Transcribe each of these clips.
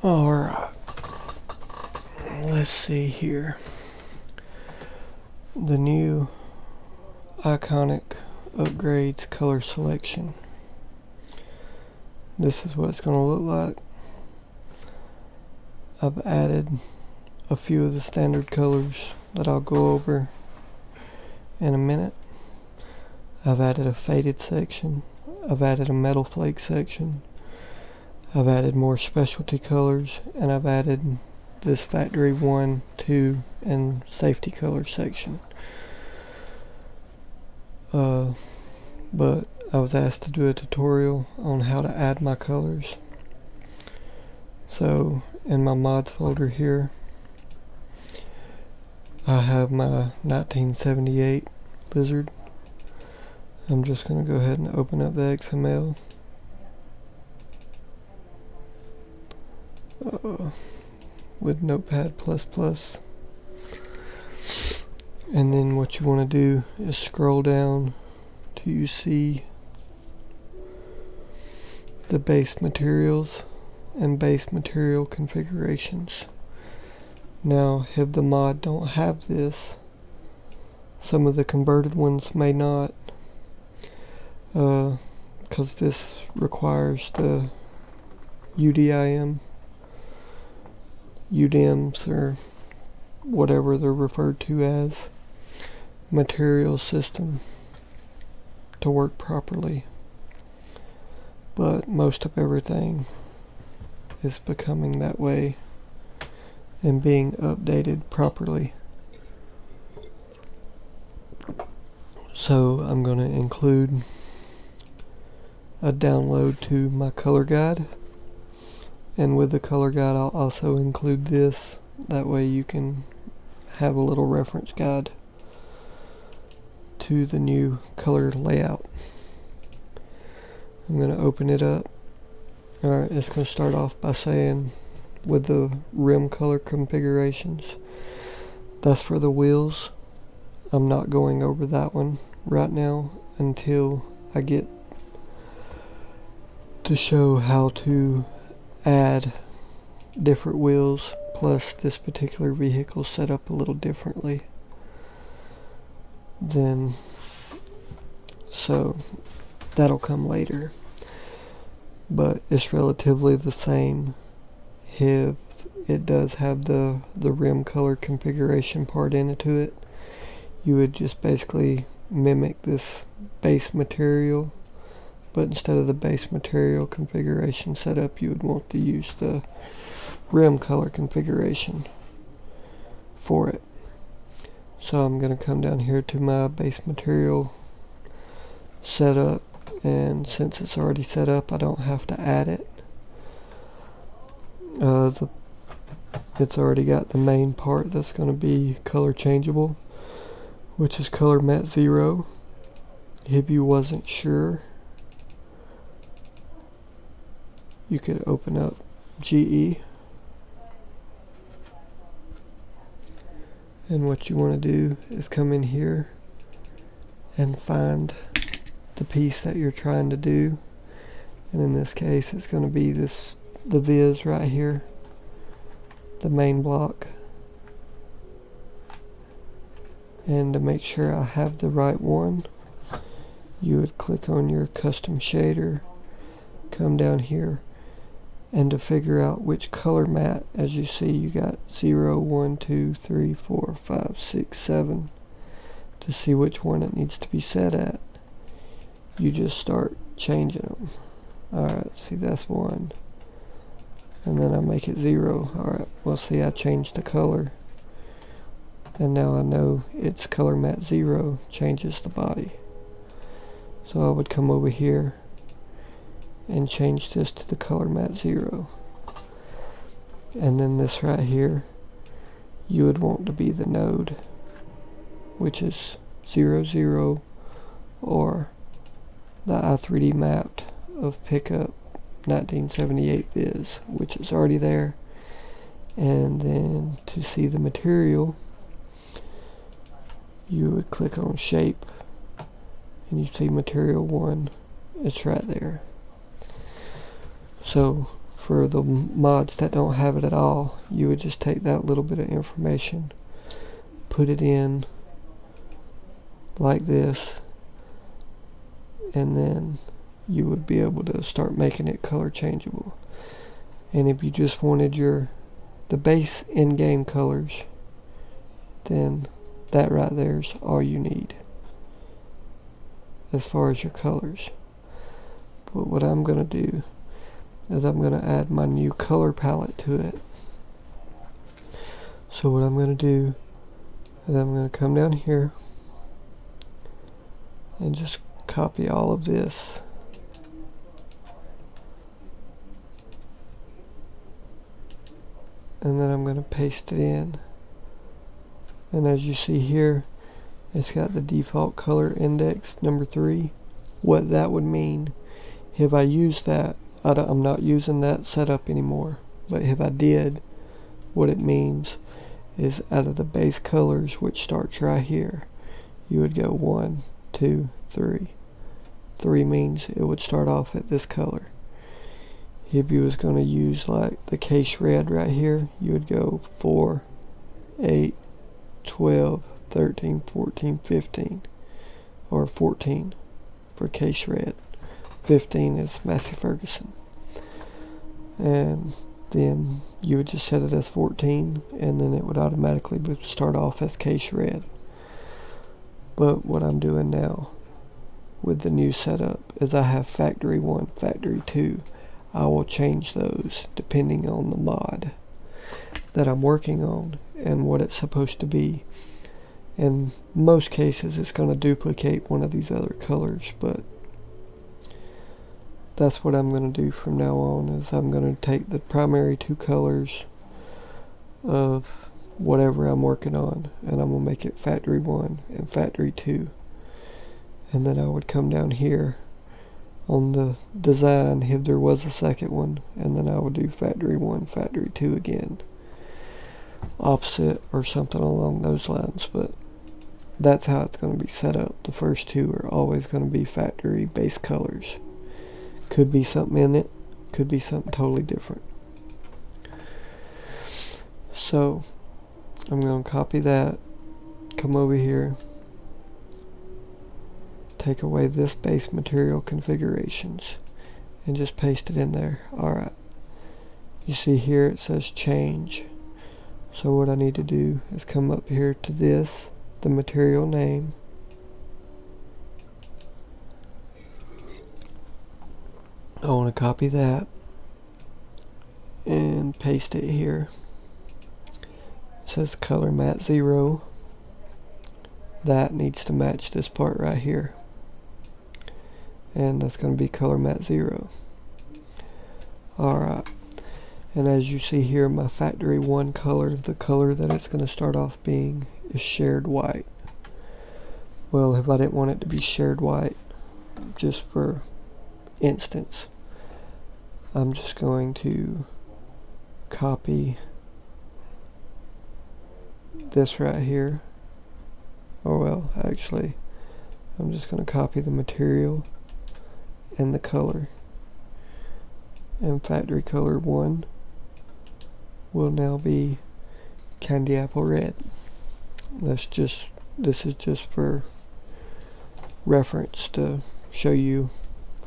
Alright, let's see here. The new Iconik upgrades color selection. This is what it's going to look like. I've added a few of the standard colors that I'll go over in a minute. I've added a faded section. I've added a metal flake section. I've added more specialty colors, and I've added this factory 1, 2, and safety color section. But I was asked to do a tutorial on how to add my colors. So in my mods folder here, I have my 1978 lizard. I'm just going to go ahead and open up the XML. With Notepad++. And then what you want to do is scroll down till you see the base materials and base material configurations. Now, if the mod don't have this, some of the converted ones may not, because this requires the UDIM, UDIMs, or whatever they're referred to as, material system to work properly. But most of everything is becoming that way and being updated properly. So I'm going to include a download to my color guide, and with the color guide I'll also include this. That way you can have a little reference guide to the new color layout. I'm going to open it up. Alright, it's going to start off by saying with the rim color configurations, that's for the wheels. I'm not going over that one right now until I get to show how to add different wheels, plus this particular vehicle set up a little differently. Then, so that'll come later, but it's relatively the same. If it does have the rim color configuration part into it, you would just basically mimic this base material, but instead of the base material configuration setup, you would want to use the rim color configuration for it. So I'm going to come down here to my base material setup, and since it's already set up, I don't have to add it. It's already got the main part that's going to be color changeable, which is color matte 0. If you wasn't sure, you could open up GE, and what you want to do is come in here and find the piece that you're trying to do, and in this case it's going to be the viz right here, the main block. And to make sure I have the right one, you would click on your custom shader, come down here, and to figure out which color matte, as you see you got 0, 1, 2, 3, 4, 5, 6, 7, to see which one it needs to be set at, you just start changing them. Alright, see, that's 1, and then I make it 0. Alright, well, see, I changed the color, and now I know it's color matte 0 changes the body. So I would come over here and change this to the color matte 0, and then this right here you would want to be the node, which is 0, 0, or the i3D mapped of pickup 1978 viz, which is already there. And then to see the material, you would click on shape, and you see material 1, it's right there. So for the mods that don't have it at all, you would just take that little bit of information, put it in like this, and then you would be able to start making it color changeable. And if you just wanted the base in-game colors, then that right there is all you need as far as your colors. But what I'm going to do is I'm going to add my new color palette to it. So what I'm going to do is I'm going to come down here and just copy all of this. And then I'm going to paste it in. And as you see here, it's got the default color index number 3. What that would mean, if I use that, I'm not using that setup anymore. But if I did, what it means is out of the base colors, which starts right here, you would go 1, 2, 3. 3 means it would start off at this color. If you was going to use like the case red right here, you would go 4, 8, 12, 13, 14, 15, or 14 for case red. 15 is Massey Ferguson. And then you would just set it as 14, and then it would automatically start off as case red. But what I'm doing now with the new setup is I have factory 1, factory 2. I will change those depending on the mod that I'm working on and what it's supposed to be. In most cases it's going to duplicate one of these other colors, but that's what I'm going to do from now on. Is I'm going to take the primary 2 colors of whatever I'm working on, and I'm going to make it factory 1 and factory 2. And then I would come down here on the design if there was a second one, and then I would do factory 1, factory 2 again, opposite or something along those lines. But that's how it's going to be set up. The first 2 are always going to be factory base colors. Could be something in it, could be something totally different. So I'm going to copy that, come over here, take away this base material configurations, and just paste it in there. Alright, you see here it says change. So what I need to do is come up here to this, the material name, I want to copy that and paste it here. It says color matte 0. That needs to match this part right here, and that's going to be color matte 0. Alright, and as you see here, my factory 1 color, the color that it's going to start off being, is shared white. Well, if I didn't want it to be shared white, just for instance, I'm just going to copy this right here. Oh well, actually, I'm just going to copy the material and the color. And factory color 1 will now be candy apple red. This is just for reference to show you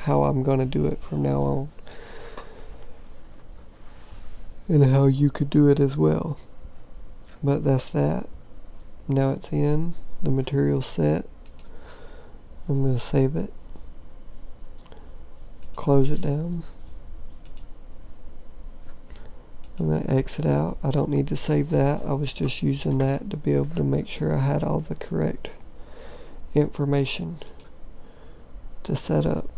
how I'm going to do it from now on, and how you could do it as well. But that's that. Now it's in, the material's set. I'm going to save it, close it down. I'm going to exit out. I don't need to save that. I was just using that to be able to make sure I had all the correct information to set up.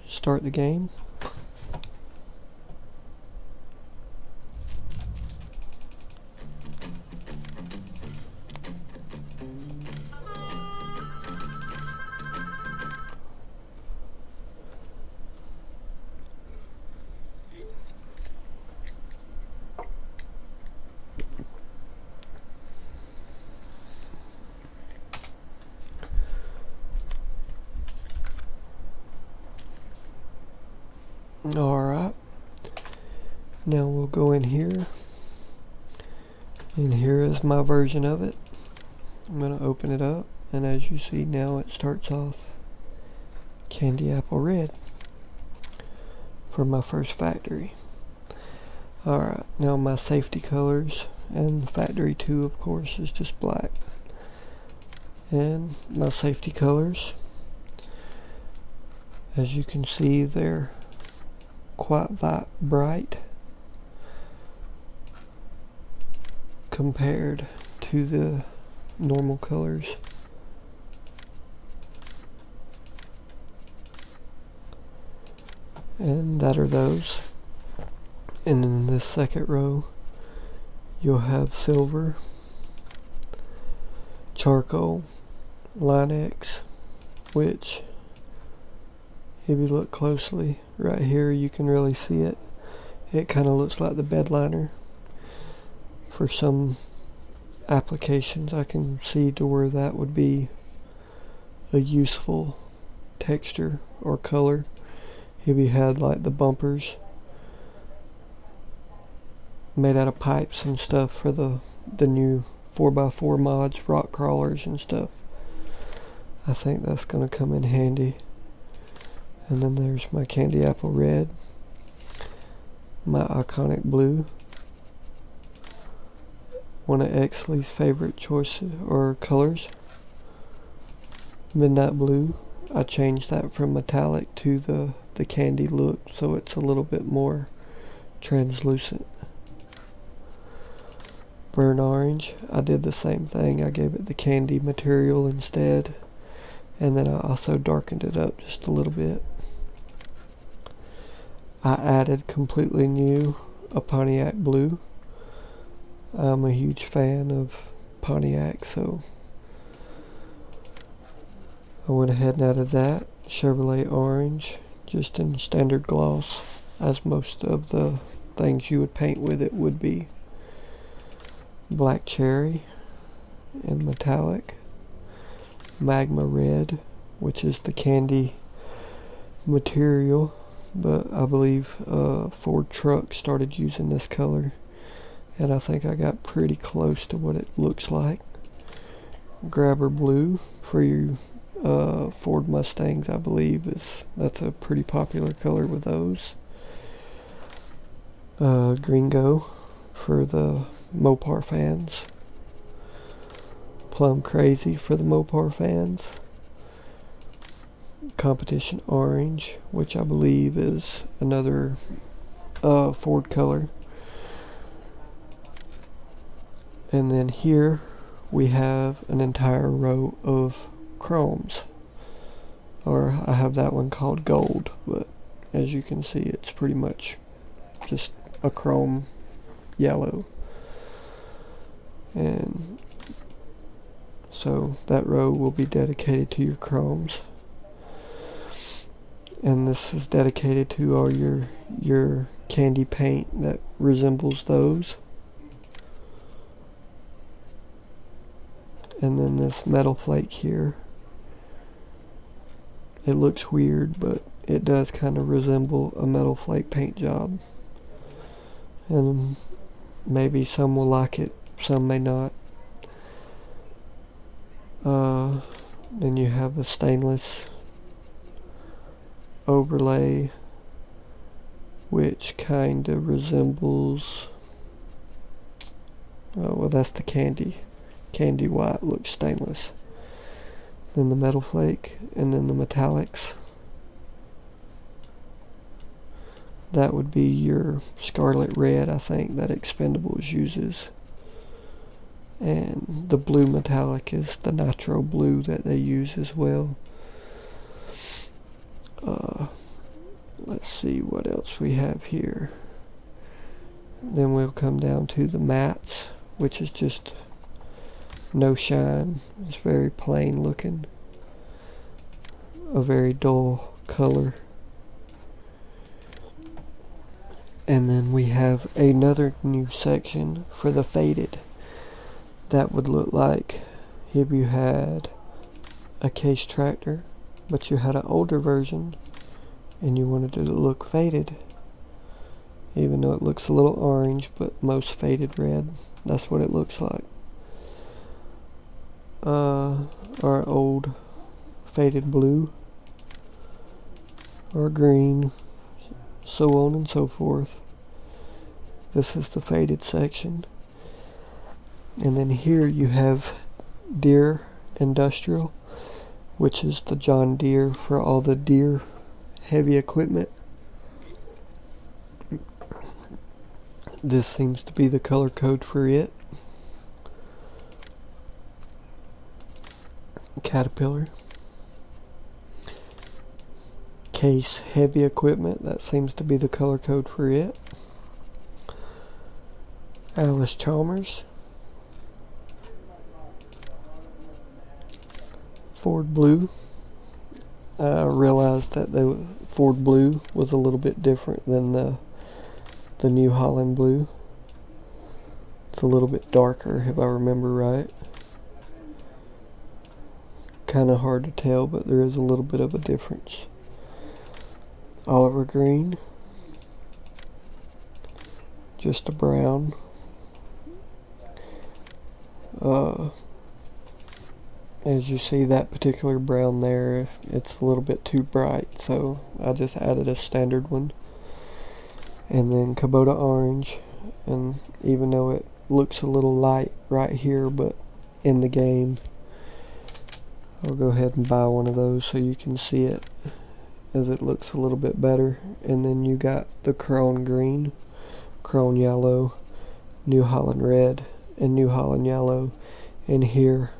Start the game. Alright, now we'll go in here, and here is my version of it. I'm going to open it up, and as you see now it starts off candy apple red for my first factory. Alright, now my safety colors, and factory 2 of course is just black. And my safety colors, as you can see, they're quite bright compared to the normal colors. And that are those. And in this second row you'll have silver, charcoal, line X, which if you look closely right here you can really see it. It kind of looks like the bed liner. For some applications I can see to where that would be a useful texture or color. If you had like the bumpers made out of pipes and stuff for the new 4x4 mods, rock crawlers and stuff, I think that's going to come in handy. And then there's my candy apple red, my Iconik blue, one of Exley's favorite choices or colors, midnight blue. I changed that from metallic to the candy look, so it's a little bit more translucent. Burnt orange, I did the same thing. I gave it the candy material instead, and then I also darkened it up just a little bit. I added completely new a Pontiac blue. I'm a huge fan of Pontiac, so I went ahead and added that. Chevrolet orange, just in standard gloss, as most of the things you would paint with it would be. Black cherry in metallic. Magma red, which is the candy material, but I believe Ford truck started using this color, and I think I got pretty close to what it looks like. Grabber blue for you Ford Mustangs, I believe that's a pretty popular color with those. Gringo for the Mopar fans. Plum Crazy for the Mopar fans. Competition orange, which I believe is another Ford color. And then here we have an entire row of chromes, or I have that one called gold, but as you can see it's pretty much just a chrome yellow. And so that row will be dedicated to your chromes, and this is dedicated to all your candy paint that resembles those. And then this metal flake here, it looks weird, but it does kind of resemble a metal flake paint job, and maybe some will like it, some may not. Then you have a stainless overlay, which kind of resembles, well, that's the candy white, looks stainless. Then the metal flake, and then the metallics. That would be your scarlet red, I think, that Expendables uses. And the blue metallic is the nitro blue that they use as well. Let's see what else we have here. Then we'll come down to the mattes, which is just no shine. It's very plain looking, a very dull color. And then we have another new section for the faded. That would look like if you had a Case tractor, but you had an older version and you wanted it to look faded, even though it looks a little orange, but most faded red, that's what it looks like. Our old faded blue, or green, so on and so forth. This is the faded section. And then here you have Deere Industrial, which is the John Deere for all the Deere heavy equipment. This seems to be the color code for it. Caterpillar. Case heavy equipment, that seems to be the color code for it. Alice Chalmers. Ford Blue. I realized that the Ford Blue was a little bit different than the New Holland Blue. It's a little bit darker, if I remember right. Kind of hard to tell, but there is a little bit of a difference. Oliver Green. Just a brown. As you see, that particular brown there, it's a little bit too bright, so I just added a standard one. And then Kubota Orange, and even though it looks a little light right here, but in the game, I'll go ahead and buy one of those so you can see it, as it looks a little bit better. And then you got the Chrome Green, Chrome Yellow, New Holland Red, and New Holland Yellow. And here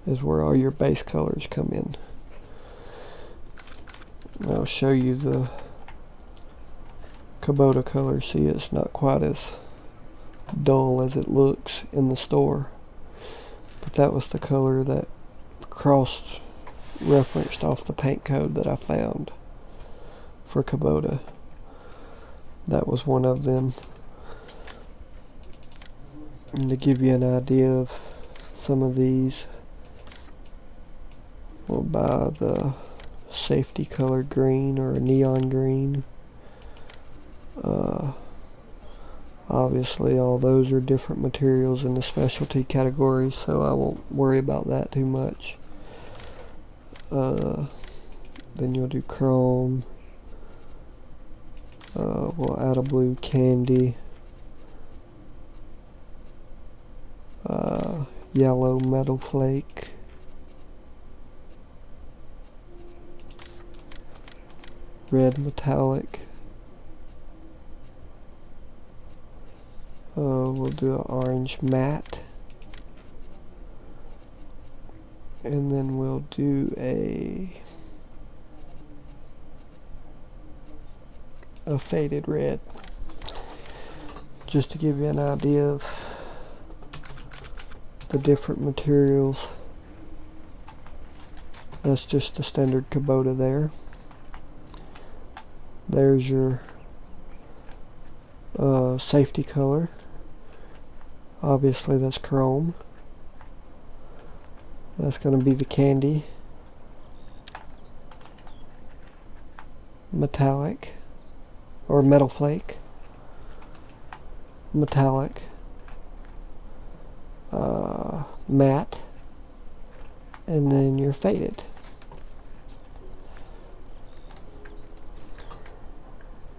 is where all your base colors come in. I'll show you the Kubota color. See, it's not quite as dull as it looks in the store, but that was the color that cross-referenced off the paint code that I found for Kubota. That was one of them. And to give you an idea of some of these, we'll buy the safety colored green or a neon green. Obviously all those are different materials in the specialty category, so I won't worry about that too much. Then you'll do chrome. We'll add a blue candy. Yellow metal flake. Red metallic. We'll do an orange matte. And then we'll do a faded red. Just to give you an idea of the different materials. That's just the standard Kubota there. There's your safety color. Obviously that's chrome. That's going to be the candy. Metallic. Or metal flake. Metallic. Matte. And then your faded.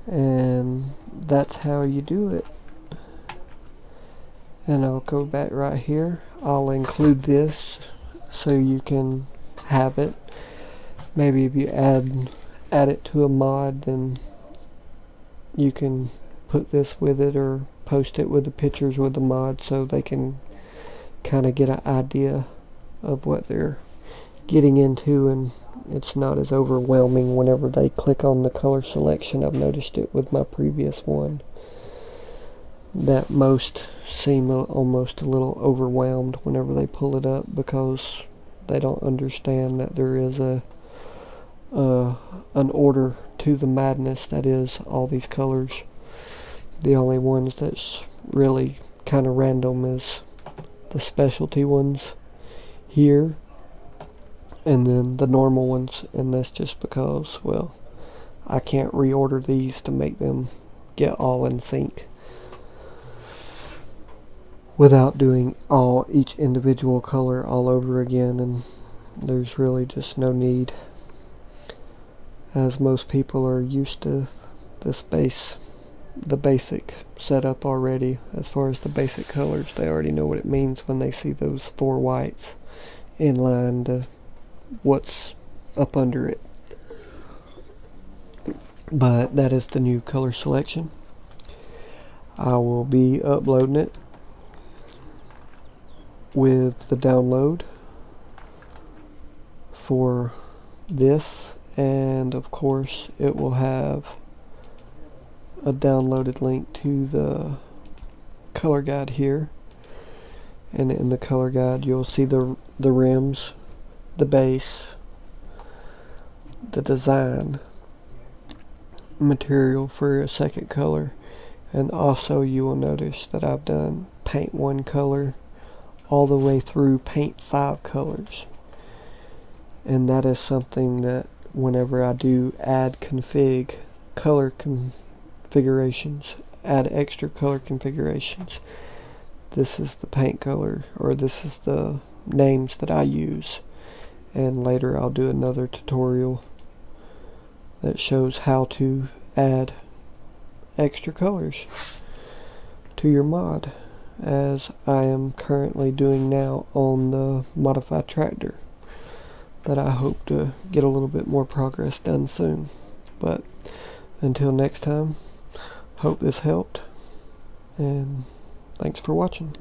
And that's how you do it. And I'll go back right here. I'll include this so you can have it. Maybe if you add it to a mod, then you can put this with it or post it with the pictures with the mod so they can kind of get an idea of what they're getting into, and it's not as overwhelming whenever they click on the color selection. I've noticed it with my previous one that most seem almost a little overwhelmed whenever they pull it up, because they don't understand that there is an order to the madness that is all these colors. The only ones that's really kind of random is the specialty ones here, and then the normal ones, and that's just because, well, I can't reorder these to make them get all in sync without doing each individual color all over again, and there's really just no need, as most people are used to the basic setup already. As far as the basic colors, they already know what it means when they see those 4 whites in line to what's up under it. But that is the new color selection. I will be uploading it with the download for this, and of course it will have a downloaded link to the color guide here, and in the color guide you'll see the rims, the base, the design material for a second color, and also you will notice that I've done paint 1 color all the way through paint 5 colors, and that is something that whenever I do add color configurations, add extra color configurations, this is the paint color, or this is the names that I use. And later I'll do another tutorial that shows how to add extra colors to your mod, as I am currently doing now on the modified tractor, that I hope to get a little bit more progress done soon. But until next time, hope this helped, and thanks for watching.